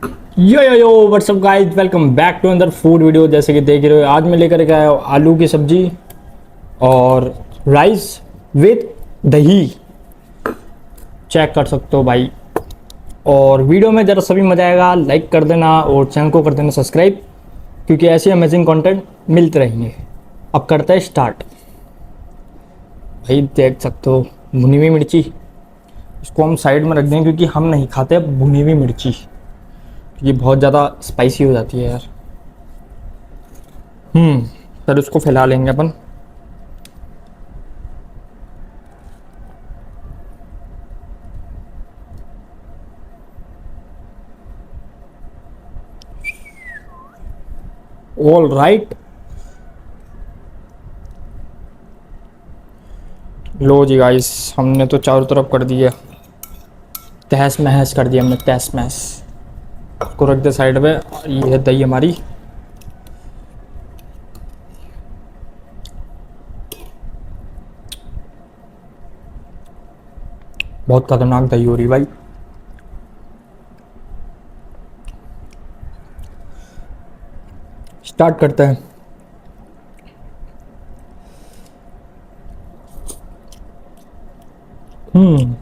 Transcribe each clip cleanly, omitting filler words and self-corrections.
Yo what's up guys, welcome back to another food video. जैसे कि देख रहे हो, आज मैं लेकर के आया हूँ आलू की सब्जी और राइस विद दही। चेक कर सकते हो भाई। और वीडियो में ज़रा सभी मजा आएगा, लाइक कर देना और चैनल को कर देना सब्सक्राइब, क्योंकि ऐसे अमेजिंग कंटेंट मिलते रहेंगे। अब करते हैं स्टार्ट। भाई देख सकते हो भुनी हुई मिर्ची, इसको हम साइड में रख देंगे क्योंकि हम नहीं खाते भुनी हुई मिर्ची, ये बहुत ज़्यादा स्पाइसी हो जाती है यार। फिर उसको फैला लेंगे अपन। ऑल राइट, लो जी गाइस, हमने तो चारों तरफ कर दिया, तहस महस कर दिया हमने, तहस महस। उसको रख दे साइड में। ये है दही हमारी। बहुत खतरनाक दही हो रही भाई। स्टार्ट करते हैं। हम्म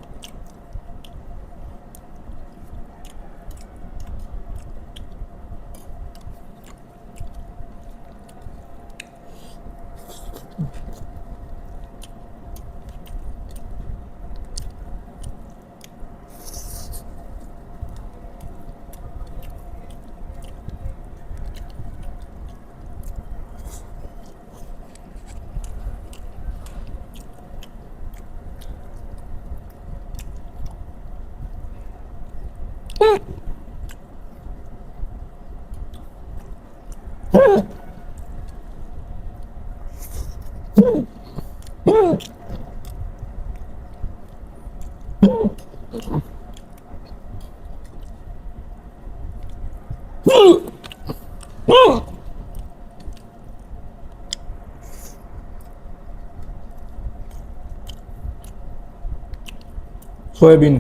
सोयाबीन।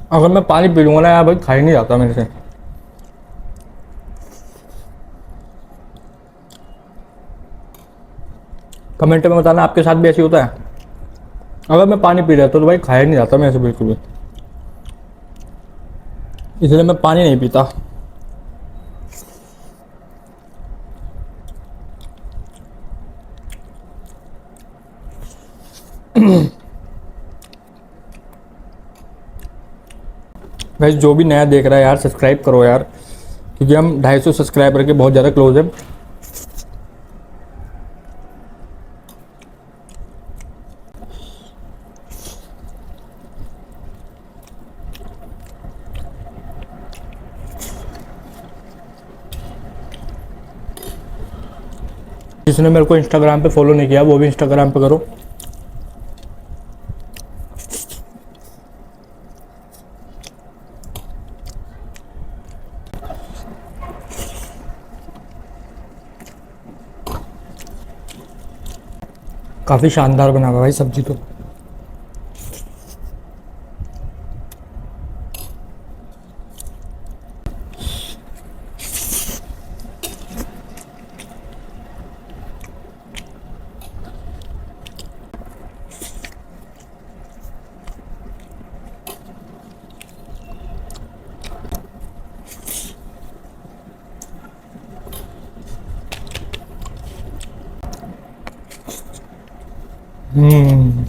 अगर मैं पानी पी लूंगा ना यार भाई, खा ही नहीं जाता मेरे से। कमेंट में बताना आपके साथ भी ऐसे होता है। अगर मैं पानी पी रहा तो भाई खाया नहीं जाता मेरे से बिल्कुल भी, इसलिए मैं पानी नहीं पीता। भाई जो भी नया देख रहा है यार, सब्सक्राइब करो यार, क्योंकि हम 250 सब्सक्राइबर के बहुत ज़्यादा क्लोज है। जिसने मेरे को इंस्टाग्राम पे फॉलो नहीं किया वो भी इंस्टाग्राम पे करो। काफ़ी शानदार बना हुआ भाई सब्जी तो। हम्म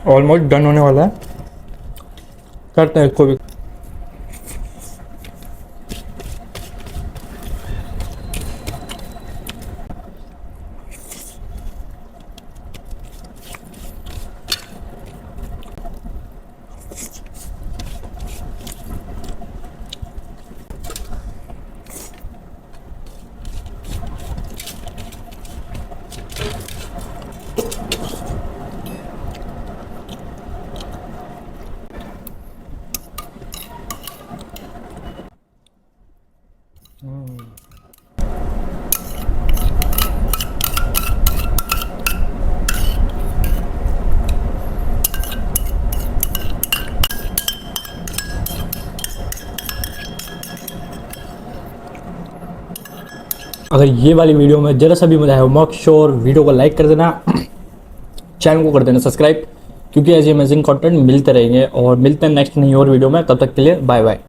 ऑलमोस्ट डन होने वाला है। करते हैं इसको भी। अगर ये वाली वीडियो में जरा सा भी मजा आया मेक श्योर वीडियो को लाइक कर देना, चैनल को कर देना सब्सक्राइब, क्योंकि ऐसे अमेजिंग कंटेंट मिलते रहेंगे और मिलते हैं नेक्स्ट नई और वीडियो में। तब तक के लिए बाय बाय।